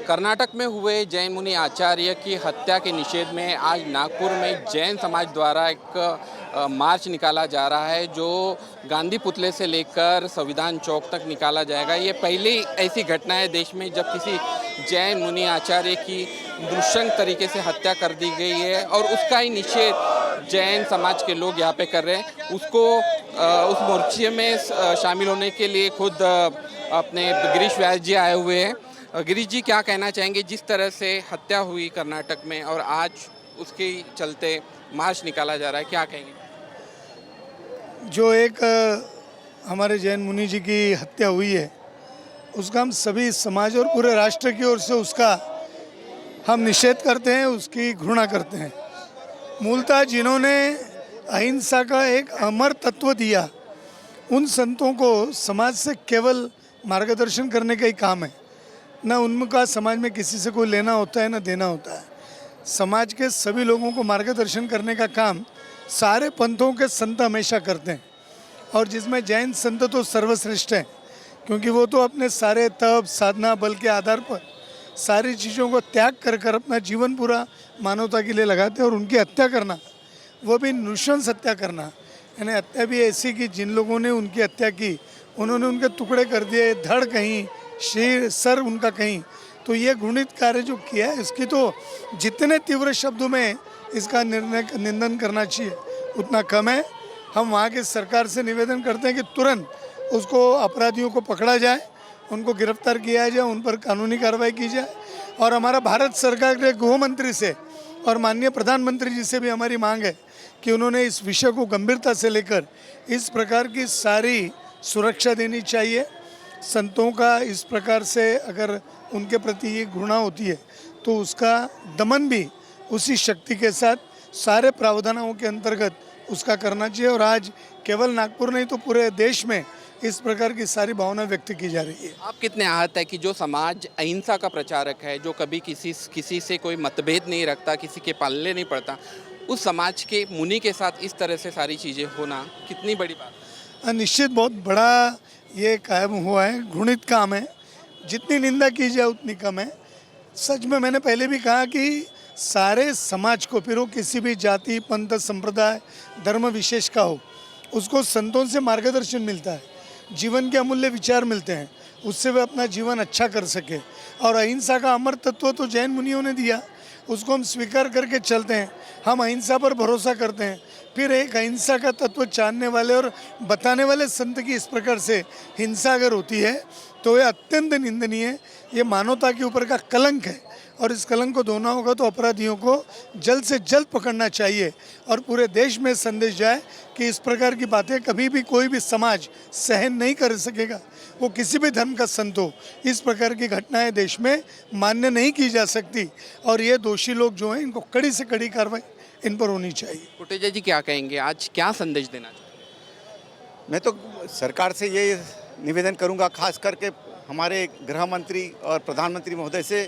कर्नाटक में हुए जैन मुनि आचार्य की हत्या के निषेध में आज नागपुर में जैन समाज द्वारा एक मार्च निकाला जा रहा है, जो गांधी पुतले से लेकर संविधान चौक तक निकाला जाएगा। ये पहली ऐसी घटना है देश में जब किसी जैन मुनि आचार्य की नृशंस तरीके से हत्या कर दी गई है और उसका ही निषेध जैन समाज के लोग यहाँ पे कर रहे हैं। उस मोर्चे में शामिल होने के लिए खुद अपने गिरीश व्यास जी आए हुए हैं। गिरीश जी, क्या कहना चाहेंगे जिस तरह से हत्या हुई कर्नाटक में और आज उसके चलते मार्च निकाला जा रहा है, क्या कहेंगे? जो एक हमारे जैन मुनि जी की हत्या हुई है, उसका हम सभी समाज और पूरे राष्ट्र की ओर से उसका हम निषेध करते हैं, उसकी घृणा करते हैं। मूलतः जिन्होंने अहिंसा का एक अमर तत्व दिया, उन संतों को समाज से केवल मार्गदर्शन करने का ही काम है, न उनका समाज में किसी से कोई लेना होता है न देना होता है। समाज के सभी लोगों को मार्गदर्शन करने का काम सारे पंथों के संत हमेशा करते हैं, और जिसमें जैन संत तो सर्वश्रेष्ठ हैं, क्योंकि वो तो अपने सारे तप साधना बल के आधार पर सारी चीज़ों को त्याग कर कर अपना जीवन पूरा मानवता के लिए लगाते हैं। और उनकी हत्या करना, वो भी नृशंस हत्या करना, यानी हत्या भी ऐसी कि जिन लोगों ने उनकी हत्या की उन्होंने उनके टुकड़े कर दिए, धड़ कहीं, शेर सर उनका कहीं। तो ये घृणित कार्य जो किया है, इसकी तो जितने तीव्र शब्दों में इसका निंदन करना चाहिए उतना कम है। हम वहाँ की सरकार से निवेदन करते हैं कि तुरंत उसको अपराधियों को पकड़ा जाए, उनको गिरफ्तार किया जाए, उन पर कानूनी कार्रवाई की जाए। और हमारा भारत सरकार के गृह मंत्री से और माननीय प्रधानमंत्री जी से भी हमारी मांग है कि उन्होंने इस विषय को गंभीरता से लेकर इस प्रकार की सारी सुरक्षा देनी चाहिए। संतों का इस प्रकार से अगर उनके प्रति ये घृणा होती है तो उसका दमन भी उसी शक्ति के साथ सारे प्रावधानों के अंतर्गत उसका करना चाहिए। और आज केवल नागपुर नहीं तो पूरे देश में इस प्रकार की सारी भावना व्यक्त की जा रही है। आप कितने आहत है कि जो समाज अहिंसा का प्रचारक है, जो कभी किसी से कोई मतभेद नहीं रखता, किसी के पल्ले नहीं पड़ता, उस समाज के मुनि के साथ इस तरह से सारी चीज़ें होना कितनी बड़ी बात है? निश्चित बहुत बड़ा ये कायम हुआ है, घृणित काम है। जितनी निंदा की जाए उतनी कम है। सच में मैंने पहले भी कहा कि सारे समाज को, फिर वो किसी भी जाति पंथ संप्रदाय धर्म विशेष का हो, उसको संतों से मार्गदर्शन मिलता है, जीवन के अमूल्य विचार मिलते हैं, उससे वे अपना जीवन अच्छा कर सके। और अहिंसा का अमर तत्व तो जैन मुनियों ने दिया, उसको हम स्वीकार करके चलते हैं। हम अहिंसा पर भरोसा करते हैं। फिर एक अहिंसा का तत्व जानने वाले और बताने वाले संत की इस प्रकार से हिंसा अगर होती है तो ये अत्यंत निंदनीय है। ये मानवता के ऊपर का कलंक है, और इस कलंक को धोना होगा तो अपराधियों को जल्द से जल्द पकड़ना चाहिए और पूरे देश में संदेश जाए कि इस प्रकार की बातें कभी भी कोई भी समाज सहन नहीं कर सकेगा। वो किसी भी धर्म का संत हो, इस प्रकार की घटनाएं देश में मान्य नहीं की जा सकती। और ये दोषी लोग जो हैं, इनको कड़ी से कड़ी कार्रवाई इन पर होनी चाहिए। कुटेजा जी, क्या कहेंगे, आज क्या संदेश देना चाहिए? मैं तो सरकार से ये निवेदन करूंगा, खास करके हमारे गृह मंत्री और प्रधानमंत्री महोदय से,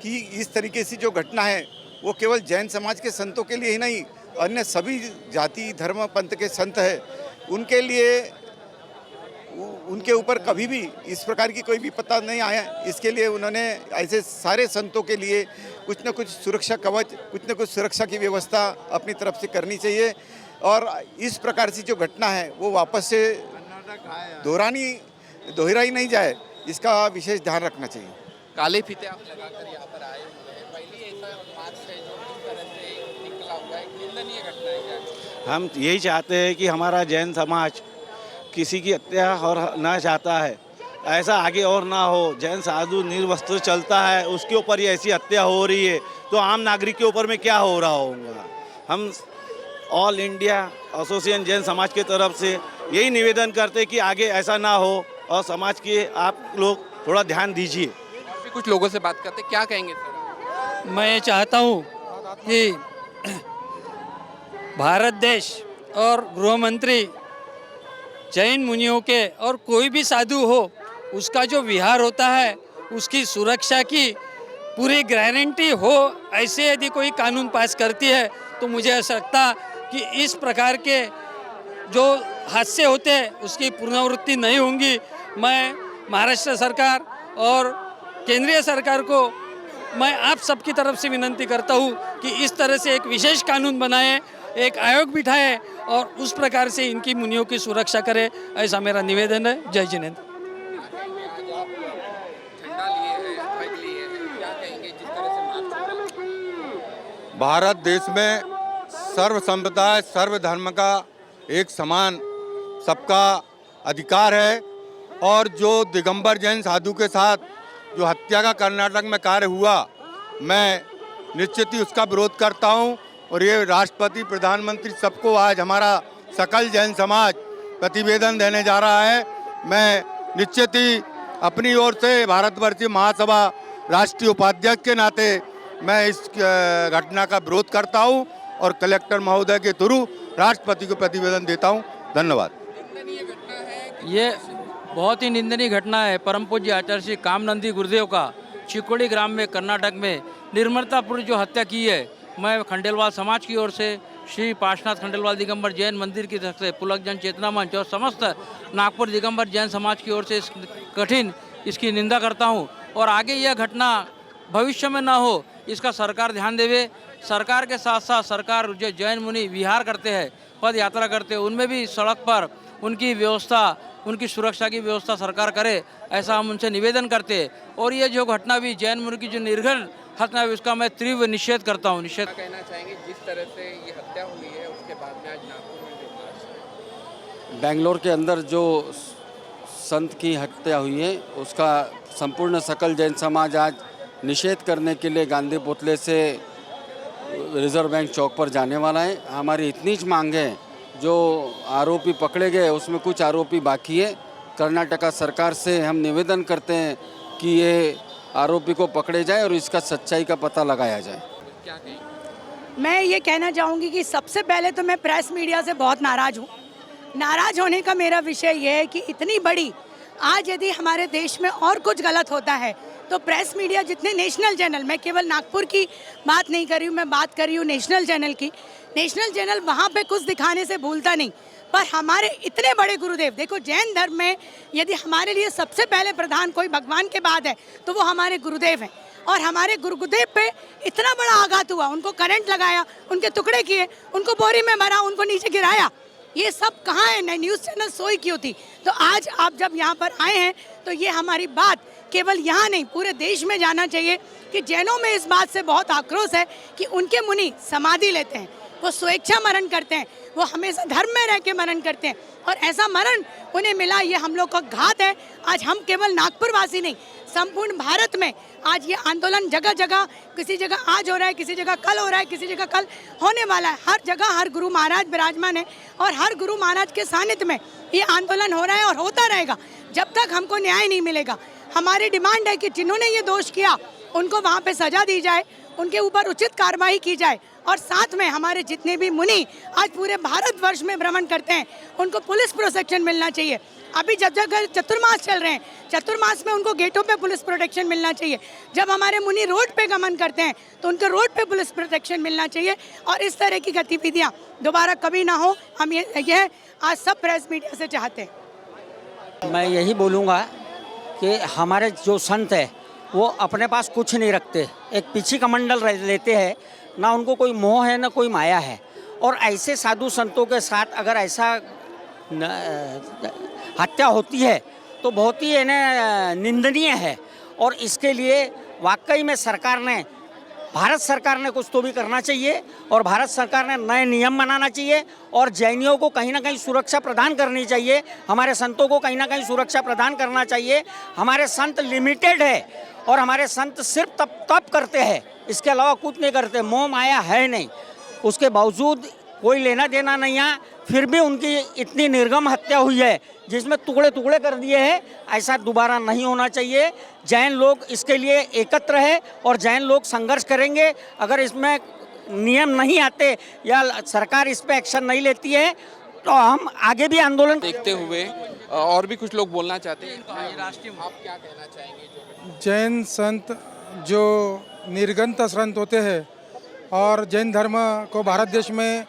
कि इस तरीके से जो घटना है वो केवल जैन समाज के संतों के लिए ही नहीं, अन्य सभी जाति धर्म पंथ के संत हैं उनके लिए उनके ऊपर कभी भी इस प्रकार की कोई विपत्ता नहीं आया। इसके लिए उन्होंने ऐसे सारे संतों के लिए कुछ न कुछ सुरक्षा कवच, कुछ न कुछ सुरक्षा की व्यवस्था अपनी तरफ से करनी चाहिए और इस प्रकार से जो घटना है वो वापस से दोहराई नहीं जाए, इसका विशेष ध्यान रखना चाहिए। काले फीते आप लगाकर यहाँ पर आए हुए हैं, पहली ऐसा मार्च है जो इस तरह से निकला हुआ है, निंदनीय घटना है क्या? हम यही चाहते हैं कि हमारा जैन समाज किसी की हत्या और ना चाहता है, ऐसा आगे और ना हो। जैन साधु निर्वस्त्र चलता है, उसके ऊपर ही ऐसी हत्या हो रही है तो आम नागरिक के ऊपर में क्या हो रहा होगा। हम ऑल इंडिया एसोसिएशन जैन समाज की तरफ से यही निवेदन करते हैं कि आगे ऐसा ना हो और समाज के आप लोग थोड़ा ध्यान दीजिए। और भी कुछ लोगों से बात करते, क्या कहेंगे सर? मैं ये चाहता हूँ कि भारत देश और गृह मंत्री जैन मुनियों के और कोई भी साधु हो उसका जो विहार होता है उसकी सुरक्षा की पूरी गारंटी हो, ऐसे यदि कोई कानून पास करती है तो मुझे ऐसा लगता कि इस प्रकार के जो हादसे होते हैं उसकी पुनरावृत्ति नहीं होंगी। मैं महाराष्ट्र सरकार और केंद्रीय सरकार को मैं आप सबकी तरफ से विनंती करता हूँ कि इस तरह से एक विशेष कानून बनाए, एक आयोग बिठाए और उस प्रकार से इनकी मुनियों की सुरक्षा करे, ऐसा मेरा निवेदन है। जय जिनेन्द्र। झंडा लिए हैं, फ्लैग लिए हैं, क्या कहेंगे जिस तरह से मार्च? भारत देश में सर्व संप्रदाय सर्व धर्म का एक समान सबका अधिकार है और जो दिगंबर जैन साधु के साथ जो हत्या का कर्नाटक में कार्य हुआ, मैं निश्चित ही उसका विरोध करता हूं और ये राष्ट्रपति प्रधानमंत्री सबको आज हमारा सकल जैन समाज प्रतिवेदन देने जा रहा है। मैं निश्चित ही अपनी ओर से भारतवर्षीय महासभा राष्ट्रीय उपाध्यक्ष के नाते मैं इस घटना का विरोध करता हूं और कलेक्टर महोदय के थ्रू राष्ट्रपति को प्रतिवेदन देता हूं। धन्यवाद। ये बहुत ही निंदनीय घटना है। परम पूज्य आचार्य श्री कामनंदी गुरुदेव का चिकोड़ी ग्राम में कर्नाटक में निर्मलतापूर्ण जो हत्या की है, मैं खंडेलवाल समाज की ओर से श्री पार्श्वनाथ खंडेलवाल दिगंबर जैन मंदिर की तरफ से पुलक जन चेतना मंच और समस्त नागपुर दिगंबर जैन समाज की ओर से इसकी निंदा करता हूँ और आगे यह घटना भविष्य में ना हो इसका सरकार ध्यान देवे। सरकार के साथ साथ सरकार जो जैन मुनि विहार करते हैं, पद यात्रा करते हैं, उनमें भी सड़क पर उनकी व्यवस्था, उनकी सुरक्षा की व्यवस्था सरकार करे, ऐसा हम उनसे निवेदन करते हैं। और ये जो घटना भी जैन मुनि की जो निर्घृण हत्या है उसका मैं तीव्र निषेध करता हूँ। क्या कहना चाहेंगे जिस तरह से ये हत्या हुई है उसके बाद में आज नागपुर में जो मार्च है? बेंगलोर के अंदर जो संत की हत्या हुई है उसका संपूर्ण सकल जैन समाज आज निषेध करने के लिए गांधी पुतले से रिजर्व बैंक चौक पर जाने वाला है। हमारी इतनी ज मांग है, जो आरोपी पकड़े गए उसमें कुछ आरोपी बाकी है। कर्नाटक सरकार से हम निवेदन करते हैं कि ये आरोपी को पकड़े जाए और इसका सच्चाई का पता लगाया जाए। क्या कहेंगे? मैं ये कहना चाहूँगी कि सबसे पहले तो मैं प्रेस मीडिया से बहुत नाराज़ हूँ। नाराज़ होने का मेरा विषय ये है कि इतनी बड़ी आज यदि हमारे देश में और कुछ गलत होता है तो प्रेस मीडिया जितने नेशनल चैनल, मैं केवल नागपुर की बात नहीं कर रही हूँ, मैं बात कर रही हूँ नेशनल चैनल की। नेशनल चैनल वहाँ पे कुछ दिखाने से भूलता नहीं, पर हमारे इतने बड़े गुरुदेव, देखो जैन धर्म में यदि हमारे लिए सबसे पहले प्रधान कोई भगवान के बाद है तो वो हमारे गुरुदेव हैं। और हमारे गुरुदेव पे इतना बड़ा आघात हुआ, उनको करंट लगाया, उनके टुकड़े किए, उनको बोरी में मारा, उनको नीचे गिराया, ये सब कहाँ है? न न्यूज़ चैनल सोई की होती। तो आज आप जब यहाँ पर आए हैं तो ये हमारी बात केवल यहाँ नहीं पूरे देश में जाना चाहिए कि जैनों में इस बात से बहुत आक्रोश है कि उनके मुनि समाधि लेते हैं, वो स्वेच्छा मरण करते हैं, वो हमेशा धर्म में रह के मरण करते हैं और ऐसा मरण उन्हें मिला, ये हम लोग का घात है। आज हम केवल नागपुर वासी नहीं, संपूर्ण भारत में आज ये आंदोलन जगह जगह, किसी जगह आज हो रहा है, किसी जगह कल हो रहा है, किसी जगह कल होने वाला है। हर जगह हर गुरु महाराज विराजमान है और हर गुरु महाराज के सानिध्य में ये आंदोलन हो रहा है और होता रहेगा जब तक हमको न्याय नहीं मिलेगा। हमारी डिमांड है कि जिन्होंने ये दोष किया उनको वहाँ पे सजा दी जाए, उनके ऊपर उचित कार्रवाई की जाए और साथ में हमारे जितने भी मुनि आज पूरे भारतवर्ष में भ्रमण करते हैं उनको पुलिस प्रोटेक्शन मिलना चाहिए। अभी जब जगह चतुर्मास चल रहे हैं, चतुर्मास में उनको गेटों पे पुलिस प्रोटेक्शन मिलना चाहिए। जब हमारे मुनि रोड पे गमन करते हैं तो उनको रोड पे पुलिस प्रोटेक्शन मिलना चाहिए और इस तरह की गतिविधियाँ दोबारा कभी ना हो, हम यह आज सब प्रेस मीडिया से चाहते हैं। मैं यही बोलूँगा कि हमारे जो संत है वो अपने पास कुछ नहीं रखते, एक पीछे कमंडल लेते हैं, ना उनको कोई मोह है ना कोई माया है। और ऐसे साधु संतों के साथ अगर ऐसा हत्या होती है तो बहुत ही निंदनीय है। और इसके लिए वाकई में भारत सरकार ने कुछ तो भी करना चाहिए और भारत सरकार ने नए नियम बनाना चाहिए और जैनियों को कहीं ना कहीं सुरक्षा प्रदान करनी चाहिए, हमारे संतों को कहीं ना कहीं सुरक्षा प्रदान करना चाहिए। हमारे संत लिमिटेड है और हमारे संत सिर्फ तप करते हैं, इसके अलावा कुछ नहीं करते, मोह माया है नहीं। उसके बावजूद कोई लेना देना नहीं है, फिर भी उनकी इतनी निर्गम हत्या हुई है जिसमें टुकड़े टुकड़े कर दिए हैं। ऐसा दोबारा नहीं होना चाहिए। जैन लोग इसके लिए एकत्र है और जैन लोग संघर्ष करेंगे। अगर इसमें नियम नहीं आते या सरकार इस पे एक्शन नहीं लेती है तो हम आगे भी आंदोलन देखते हुए और भी कुछ लोग बोलना चाहते हैं। आप क्या कहना चाहेंगे? जैन संत जो निर्गंत संत होते हैं और जैन धर्म को भारत देश में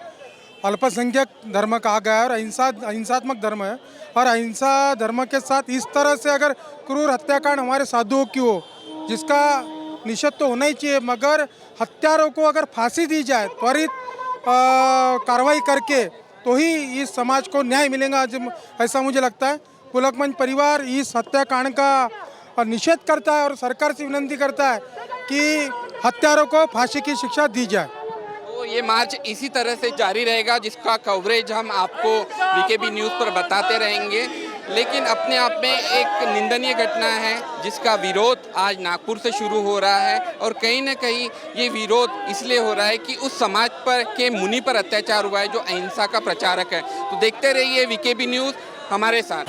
अल्पसंख्यक धर्म कहा गया है और अहिंसात्मक धर्म है। और अहिंसा धर्म के साथ इस तरह से अगर क्रूर हत्याकांड हमारे साधुओं की हो, जिसका निषेध तो होना ही चाहिए, मगर हत्यारों को अगर फांसी दी जाए त्वरित कार्रवाई करके तो ही इस समाज को न्याय मिलेगा, ऐसा मुझे लगता है। पुलक मंच परिवार इस हत्याकांड का निषेध करता है और सरकार से विनती करता है कि हत्यारों को फांसी की शिक्षा दी जाए। तो ये मार्च इसी तरह से जारी रहेगा, जिसका कवरेज हम आपको वीकेबी न्यूज़ पर बताते रहेंगे। लेकिन अपने आप में एक निंदनीय घटना है जिसका विरोध आज नागपुर से शुरू हो रहा है और कहीं ना कहीं ये विरोध इसलिए हो रहा है कि उस समाज पर के मुनि पर अत्याचार हुआ है जो अहिंसा का प्रचारक है। तो देखते रहिए वीकेबी न्यूज़ हमारे साथ।